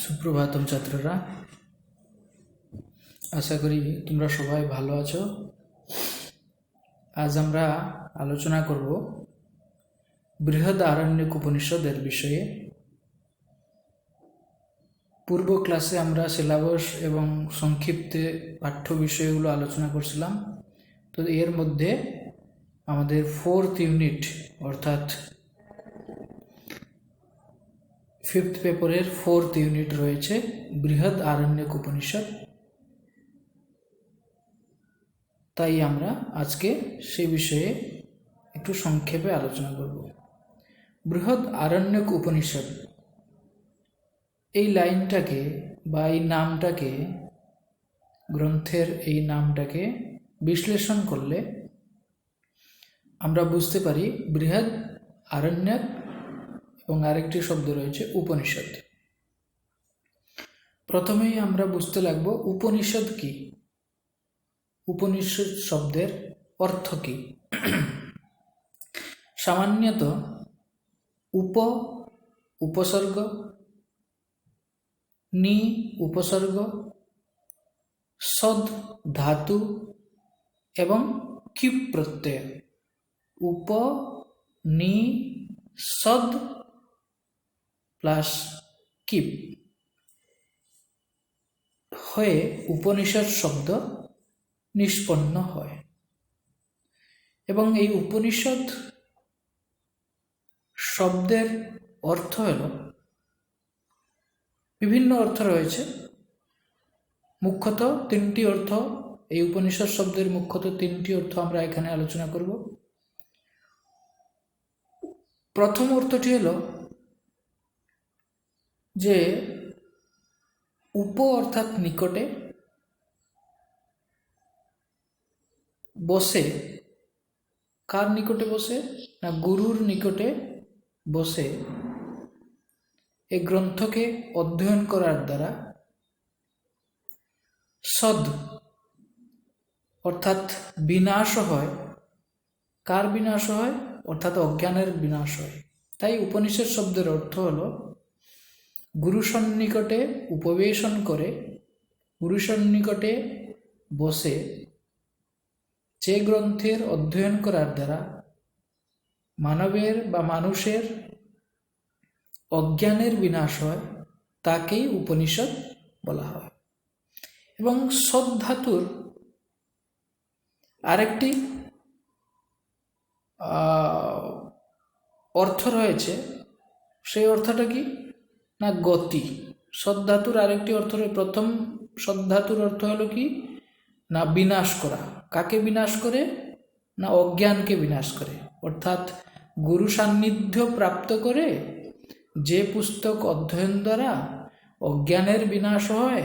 সুপ্রভাতম ছাত্ররা, আশা করি তোমরা সবাই ভালো আছো। আজ আমরা আলোচনা করব বৃহদারণ্যক উপনিষদের বিষয়ে। পূর্ব ক্লাসে আমরা সিলেবাস এবং সংক্ষিপ্তে পাঠ্য বিষয়গুলো আলোচনা করছিলাম। তো এর মধ্যে আমাদের 4th ইউনিট অর্থাৎ 5th পেপারের 4th ইউনিট রয়েছে বৃহদারণ্যক উপনিষদ। তাই আমরা আজকে সেই বিষয়ে একটু সংক্ষেপে আলোচনা করব। বৃহদারণ্যক উপনিষদ এই লাইনটাকে বা এই নামটাকে, গ্রন্থের এই নামটাকে বিশ্লেষণ করলে আমরা বুঝতে পারি বৃহৎ, আরণ্যক এবং আরেকটি শব্দ রয়েছে উপনিষদ। প্রথমেই আমরা বুঝতে লাগব উপনিষদ কি, উপনিষদ শব্দের অর্থ কি। সামান্যত উপসর্গ, নি উপসর্গ, সদ ধাতু এবং কিপ প্রত্যয়, উপ নি সদ প্লাস কিপ হয়ে উপনিষদ শব্দ নিষ্পন্ন হয়। এবং এই উপনিষদ শব্দের অর্থ হল, বিভিন্ন অর্থ রয়েছে, মুখ্যত তিনটি অর্থ। এই উপনিষদ শব্দের মুখ্যত তিনটি অর্থ আমরা এখানে আলোচনা করব। প্রথম অর্থটি হল যে উপ অর্থাৎ নিকটে, বসে, কার নিকটে বসে না গুরুর নিকটে বসে এই গ্রন্থকে অধ্যয়ন করার দ্বারা সদ অর্থাৎ বিনাশ হয়। কার বিনাশ হয়? অর্থাৎ অজ্ঞানের বিনাশ হয়। তাই উপনিষদ শব্দের অর্থ হল গুরু সন্নিকটে উপবেশন করে, গুরু সন্নিকটে বসে যে গ্রন্থের অধ্যয়ন করার দ্বারা মানবের বা মানুষের অজ্ঞানের বিনাশ হয়, তাকেই উপনিষদ বলা হয়। এবং সদ ধাতুর আরেকটি অর্থ রয়েছে। সেই অর্থটা কি না গতি। সদ ধাতুর আরেকটি অর্থ, প্রথম সদ ধাতুর অর্থ হলো কি না বিনাশ করা। কাকে বিনাশ করে না অজ্ঞানকে বিনাশ করে। অর্থাৎ গুরু সান্নিধ্য প্রাপ্ত করে যে পুস্তক অধ্যয়ন দ্বারা অজ্ঞানের বিনাশ হয়,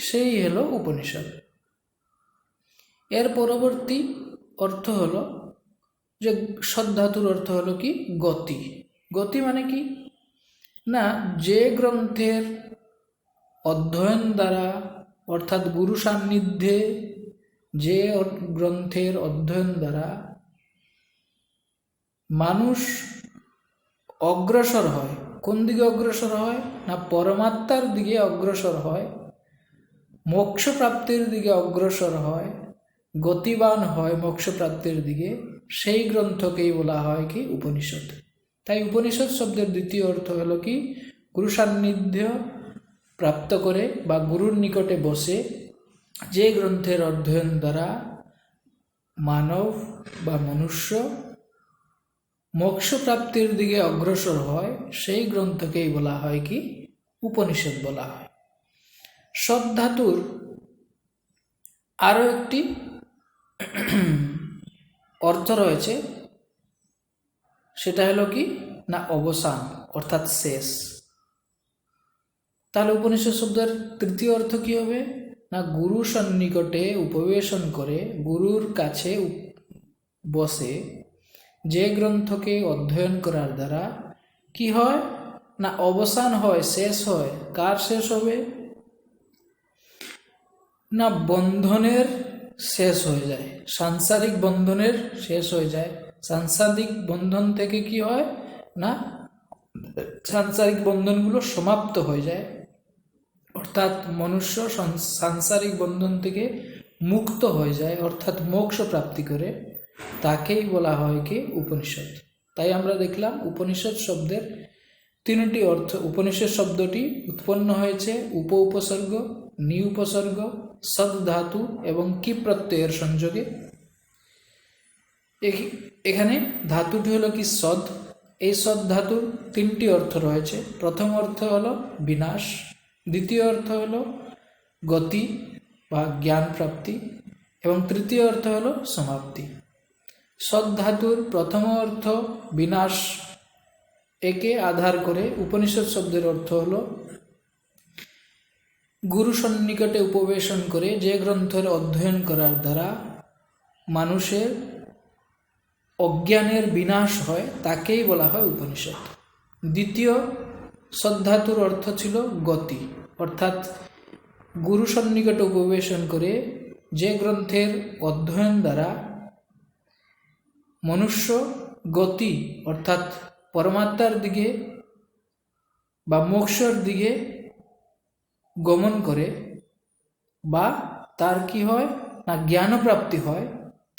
সেই হলো উপনিষদ। এর পরবর্তী অর্থ হলো যে সদ ধাতুর অর্থ হলো কি গতি। গতি মানে কি না যে গ্রন্থের অধ্যয়ন দ্বারা অর্থাৎ গুরু সান্নিধ্যে যে গ্রন্থের অধ্যয়ন দ্বারা মানুষ অগ্রসর হয়। কোন দিকে অগ্রসর হয় না পরমাত্মার দিকে অগ্রসর হয়, মোক্ষ প্রাপ্তির দিকে অগ্রসর হয়, গতিবান হয় মোক্ষ প্রাপ্তির দিকে, সেই গ্রন্থকেই বলা হয় কি উপনিষদ। তাই উপনিষদ শব্দের দ্বিতীয় অর্থ হলো কি গুরু সান্নিধ্য প্রাপ্ত করে বা গুরুর নিকটে বসে যে গ্রন্থের অধ্যয়ন দ্বারা মানব বা মনুষ্য মোক্ষ প্রাপ্তির দিকে অগ্রসর হয়, সেই গ্রন্থকেই বলা হয় কি উপনিষদ বলা হয়। সদ ধাতুর আরও একটি অর্থ রয়েছে, সেটা হলো কি না অবসান অর্থাৎ শেষ। তাহলে উপনিষদ শব্দের তৃতীয় অর্থ কি হবে না গুরু সন্নিকটে উপবেশন করে, গুরুর কাছে বসে যে গ্রন্থকে অধ্যয়ন করার দ্বারা কি হয় না অবসান হয়, শেষ হয়। কার শেষ হবে না বন্ধনের শেষ হয়ে যায়, সাংসারিক বন্ধনের শেষ হয়ে যায়। সাংসারিক বন্ধন থেকে কি হয় না সাংসারিক বন্ধনগুলো সমাপ্ত হয়ে যায়। অর্থাৎ মনুষ্য সাংসারিক বন্ধন থেকে মুক্ত হয়ে যায়, অর্থাৎ মোক্ষ প্রাপ্তি করে, তাকেই বলা হয় কি উপনিষদ। তাই আমরা দেখলাম উপনিষদ শব্দের তিনটি অর্থ। উপনিষদ শব্দটি উৎপন্ন হয়েছে উপসর্গ, নিউপসর্গ, সদ ধাতু এবং কি প্রত্যয়ের সংযোগে। এখানে ধাতুটি হলো কি সদ। এই সদ ধাতুর তিনটি অর্থ রয়েছে। প্রথম অর্থ হলো বিনাশ, দ্বিতীয় অর্থ হলো গতি বা জ্ঞান প্রাপ্তি এবং তৃতীয় অর্থ হলো সমাপ্তি। সদ ধাতুর প্রথম অর্থ বিনাশ, একে আধার করে উপনিষদ শব্দের অর্থ হলো গুরু সন্নিকটে উপবেশন করে যে গ্রন্থের অধ্যয়ন করার দ্বারা মানুষের অজ্ঞানের বিনাশ হয়, তাকেই বলা হয় উপনিষদ। দ্বিতীয় সদ্ধাতুর অর্থ ছিল গতি, অর্থাৎ গুরু সন্নিকটে উপবেশন করে যে গ্রন্থের অধ্যয়ন দ্বারা মনুষ্য গতি অর্থাৎ পরমাত্মার দিকে বা মোক্ষর দিকে গমন করে বা তার কি হয় না জ্ঞানপ্রাপ্তি হয়,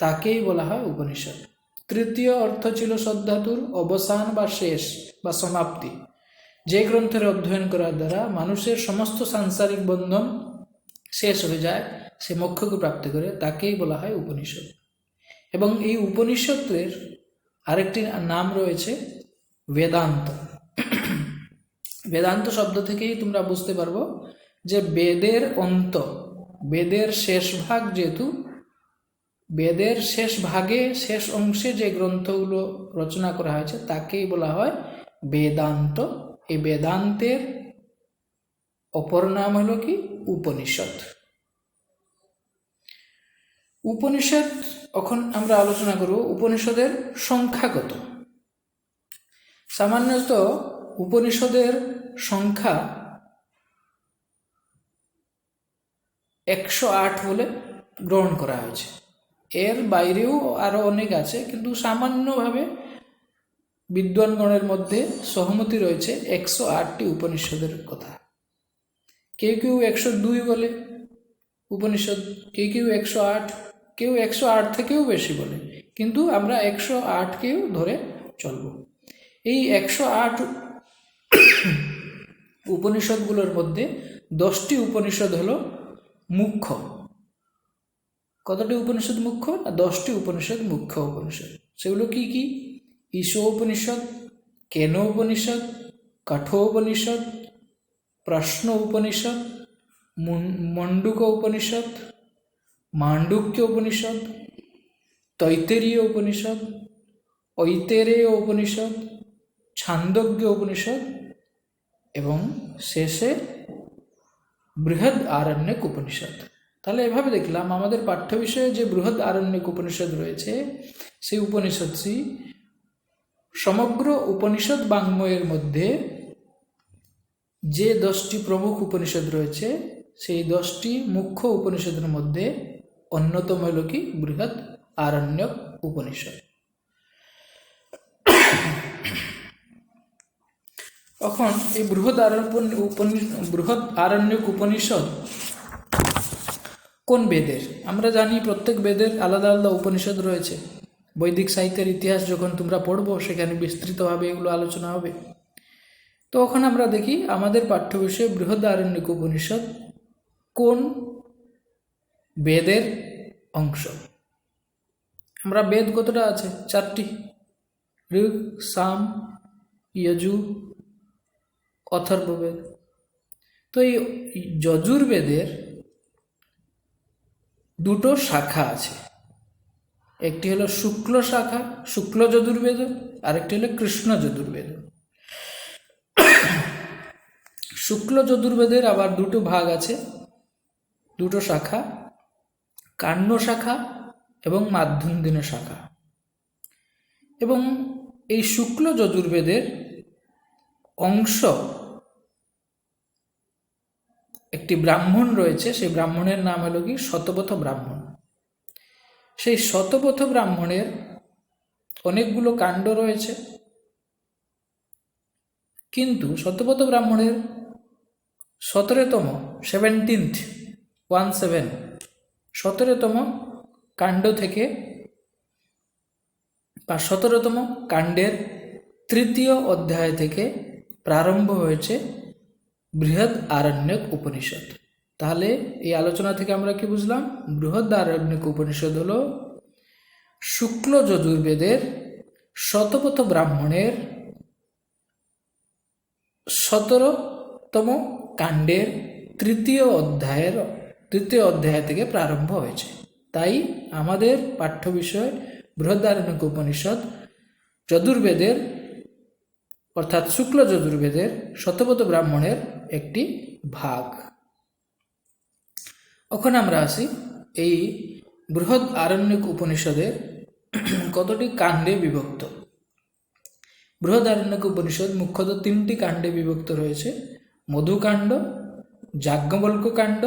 তাকেই বলা হয় উপনিষদ। তৃতীয় অর্থ ছিল সদ্ধাতুর অবসান বা শেষ বা সমাপ্তি। যে গ্রন্থের অধ্যয়ন করার দ্বারা মানুষের সমস্ত সাংসারিক বন্ধন শেষ হয়ে যায়, সে মোক্ষকে প্রাপ্তি করে, তাকেই বলা হয় উপনিষদ। এবং এই উপনিষদের আরেকটি নাম রয়েছে বেদান্ত। বেদান্ত শব্দ থেকেই তোমরা বুঝতে পারবো যে বেদের অন্ত, বেদের শেষ ভাগ, যেহেতু বেদের শেষ ভাগে শেষ অংশে যে গ্রন্থগুলো রচনা করা হয়েছে তাকেই বলা হয় বেদান্ত। এই বেদান্তের অপর নাম হলো কি উপনিষদ। উপনিষদ এখন আমরা আলোচনা করব উপনিষদের সংখ্যা কত। সামান্যত উপনিষদের সংখ্যা 108 বলে গ্রহণ করা হয়েছে। এর বাইরেও আরও অনেক আছে, কিন্তু সামান্যভাবে বিদ্বানগণের মধ্যে সহমতি রয়েছে 108টি উপনিষদের কথা। কেউ কেউ 102 বলে উপনিষদ, কেউ কেউ 108, কেউ 108 থেকেও বেশি বলে, কিন্তু আমরা 108কেও ধরে চলব। এই 108 উপনিষদগুলোর মধ্যে 10টি উপনিষদ হলো মুখ্য। কতটি উপনিষদ মুখ্য? 10টি উপনিষদ মুখ্য উপনিষদ। সেগুলো কি কি? ঈশোপনিষদ, কেনোপনিষদ, কঠোপনিষদ, প্রশ্ন উপনিষদ, মণ্ডুক উপনিষদ, মাণ্ডুক্য উপনিষদ, তৈত্তরীয় উপনিষদ, ঐতেরেয় উপনিষদ, ছান্দোগ্য উপনিষদ এবং শেষে বৃহৎ আরণ্যক উপনিষদ। তাহলে এভাবে দেখলাম আমাদের পাঠ্য বিষয়ে যে বৃহৎ আরণ্যক উপনিষদ রয়েছে, সেই উপনিষদটি সমগ্র উপনিষদ বাঙ্ময়ের মধ্যে যে 10টি প্রমুখ উপনিষদ রয়েছে, সেই 10টি মুখ্য উপনিষদের মধ্যে অন্যতম হল কি বৃহৎ আরণ্যক উপনিষদ। এখন এই বৃহৎ আরণ্যক উপনিষদ কোন বেদের? আমরা জানি প্রত্যেক বেদের আলাদা আলাদা উপনিষদ রয়েছে। বৈদিক সাহিত্যের ইতিহাস যখন তোমরা পড়বো, সেখানে বিস্তৃতভাবে এগুলো আলোচনা হবে। তো এখন আমরা দেখি আমাদের পাঠ্য বিষয়ে বৃহৎ আরণ্যক উপনিষদ কোন বেদের অংশ। আমরা বেদ কতটা আছে? 4টি, ঋগ, সাম, যজুর, অথর্ববেদ। তো এই যজুর্বেদের 2টো শাখা আছে। একটি হলো শুক্ল শাখা, শুক্ল যজুর্বেদ, আরেকটি হলো কৃষ্ণ যজুর্বেদ। শুক্ল যজুর্বেদের আবার 2টো ভাগ আছে, 2টো শাখা, কাণ্য শাখা এবং মাধ্যন্দিন শাখা। এবং এই শুক্ল যজুর্বেদের অংশ একটি ব্রাহ্মণ রয়েছে, সেই ব্রাহ্মণের নাম হলো কি শতপথ ব্রাহ্মণ। সেই শতপথ ব্রাহ্মণের অনেকগুলো কাণ্ড রয়েছে, কিন্তু শতপথ ব্রাহ্মণের 17তম 17th 17তম কাণ্ড থেকে বা 17তম কাণ্ডের 3য় অধ্যায় থেকে প্রারম্ভ হয়েছে বৃহৎ আরণ্যক উপনিষদ। তাহলে এই আলোচনা থেকে আমরা কি বুঝলাম? বৃহৎ আরণ্যক উপনিষদ হলো শুক্ল যজুর্বেদের শতপথ ব্রাহ্মণের 17তম কাণ্ডের 3য় অধ্যায় থেকে প্রারম্ভ হয়েছে। তাই আমাদের পাঠ্য বিষয় বৃহদারণ্যক উপনিষদ যজুর্বেদের অর্থাৎ শুক্ল যজুর্বেদের শতপথ ব্রাহ্মণের একটি ভাগ। এখন আমরা আসি এই বৃহৎ আরণ্যক উপনিষদের কতটি কাণ্ডে বিভক্ত। বৃহৎ আরণ্যক উপনিষদ মুখ্যত 3টি কাণ্ডে বিভক্ত রয়েছে: মধুকাণ্ড, যাজ্ঞবল্ক্য কাণ্ড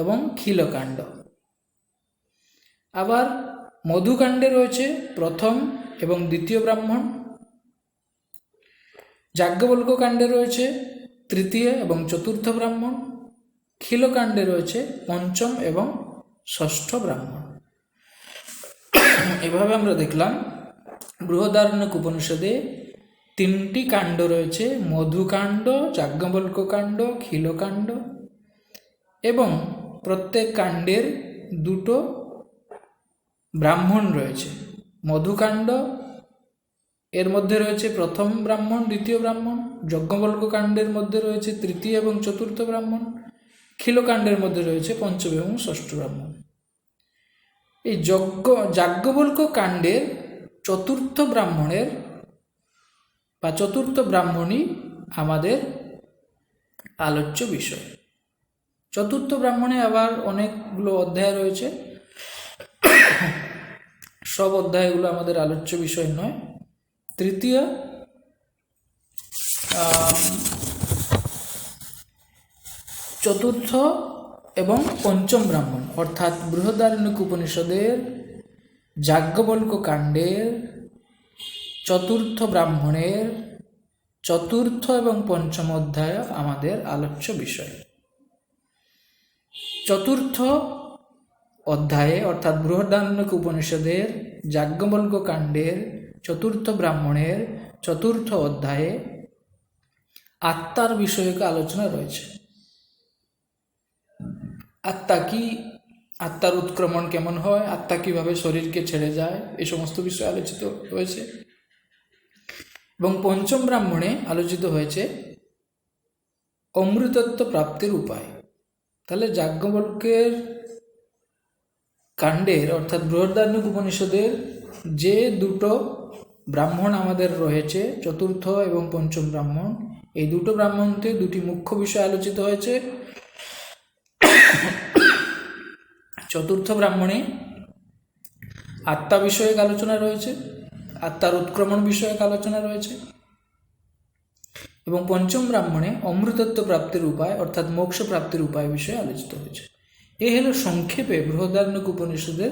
এবং খিলকাণ্ড। আবার মধুকাণ্ডে রয়েছে প্রথম এবং দ্বিতীয় ব্রাহ্মণ, যাজ্ঞবল্ক্য কাণ্ডে রয়েছে তৃতীয় এবং চতুর্থ ব্রাহ্মণ, খিলকাণ্ডে রয়েছে পঞ্চম এবং ষষ্ঠ ব্রাহ্মণ। এভাবে আমরা দেখলাম বৃহদারণ্যক উপনিষদে 3টি কাণ্ড রয়েছে: মধুকাণ্ড, যাজ্ঞবল্ক্য কাণ্ড, খিলকাণ্ড, এবং প্রত্যেক কাণ্ডের 2টো ব্রাহ্মণ রয়েছে। মধুকাণ্ড এর মধ্যে রয়েছে প্রথম ব্রাহ্মণ, দ্বিতীয় ব্রাহ্মণ, যাজ্ঞবল্ক্য কাণ্ডের মধ্যে রয়েছে তৃতীয় এবং চতুর্থ ব্রাহ্মণ, খিলকাণ্ডের মধ্যে রয়েছে পঞ্চম এবং ষষ্ঠ ব্রাহ্মণ। এই যাজ্ঞবল্ক্য কাণ্ডের চতুর্থ ব্রাহ্মণের বা চতুর্থ ব্রাহ্মণই আমাদের আলোচ্য বিষয়। চতুর্থ ব্রাহ্মণে আবার অনেকগুলো অধ্যায় রয়েছে, সব অধ্যায়গুলো আমাদের আলোচ্য বিষয় নয়। তৃতীয় চতুর্থ এবং পঞ্চম ব্রাহ্মণ অর্থাৎ বৃহদারণ্যক উপনিষদের যাজ্ঞবল্ক্য কাণ্ডের চতুর্থ ব্রাহ্মণের চতুর্থ এবং পঞ্চম অধ্যায় আমাদের আলোচ্য বিষয়। চতুর্থ অধ্যায়ে অর্থাৎ বৃহদারণ্যক উপনিষদের যাজ্ঞবল্ক্য কাণ্ডের চতুর্থ ব্রাহ্মণের চতুর্থ অধ্যায়ে আত্মার বিষয়ক আলোচনা রয়েছে। আত্মা কি, আত্মার উৎক্রমণ কেমন হয়, আত্মা কিভাবে শরীরকে ছেড়ে যায়, এই সমস্ত বিষয় আলোচিত হয়েছে। এবং পঞ্চম ব্রাহ্মণে আলোচিত হয়েছে অমৃতত্ব প্রাপ্তির উপায়। তাহলে যাজ্ঞবল্ক্যের কাণ্ডের অর্থাৎ বৃহদারণ্যক উপনিষদের যে 2টো ব্রাহ্মণ আমাদের রয়েছে, চতুর্থ এবং পঞ্চম ব্রাহ্মণ, এই 2টো ব্রাহ্মণতে 2টি মুখ্য বিষয় আলোচিত হয়েছে। চতুর্থ ব্রাহ্মণে আত্মা বিষয়ক আলোচনা রয়েছে, আত্মার উৎক্রমণ বিষয়ক আলোচনা রয়েছে, এবং পঞ্চম ব্রাহ্মণে অমৃতত্ব প্রাপ্তির উপায় অর্থাৎ মোক্ষ প্রাপ্তির উপায় বিষয়ে আলোচিত হয়েছে। এই হলো সংক্ষেপে বৃহদারণ্যক উপনিষদের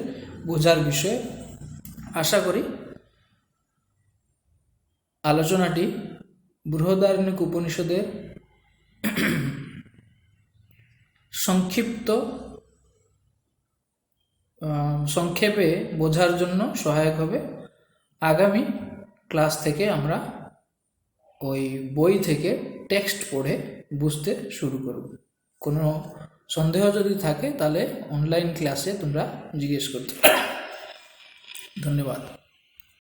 বোঝার বিষয়। আশা করি আলোচনাটি বৃহদারণ্যক উপনিষদের সংক্ষেপে বোঝার জন্য সহায়ক হবে। আগামী ক্লাস থেকে আমরা ওই বই থেকে টেক্সট পড়ে বুঝতে শুরু করব। কোনো সন্দেহ যদি থাকে তাহলে অনলাইন ক্লাসে তোমরা জিজ্ঞেস করতে পারো। ধন্যবাদ।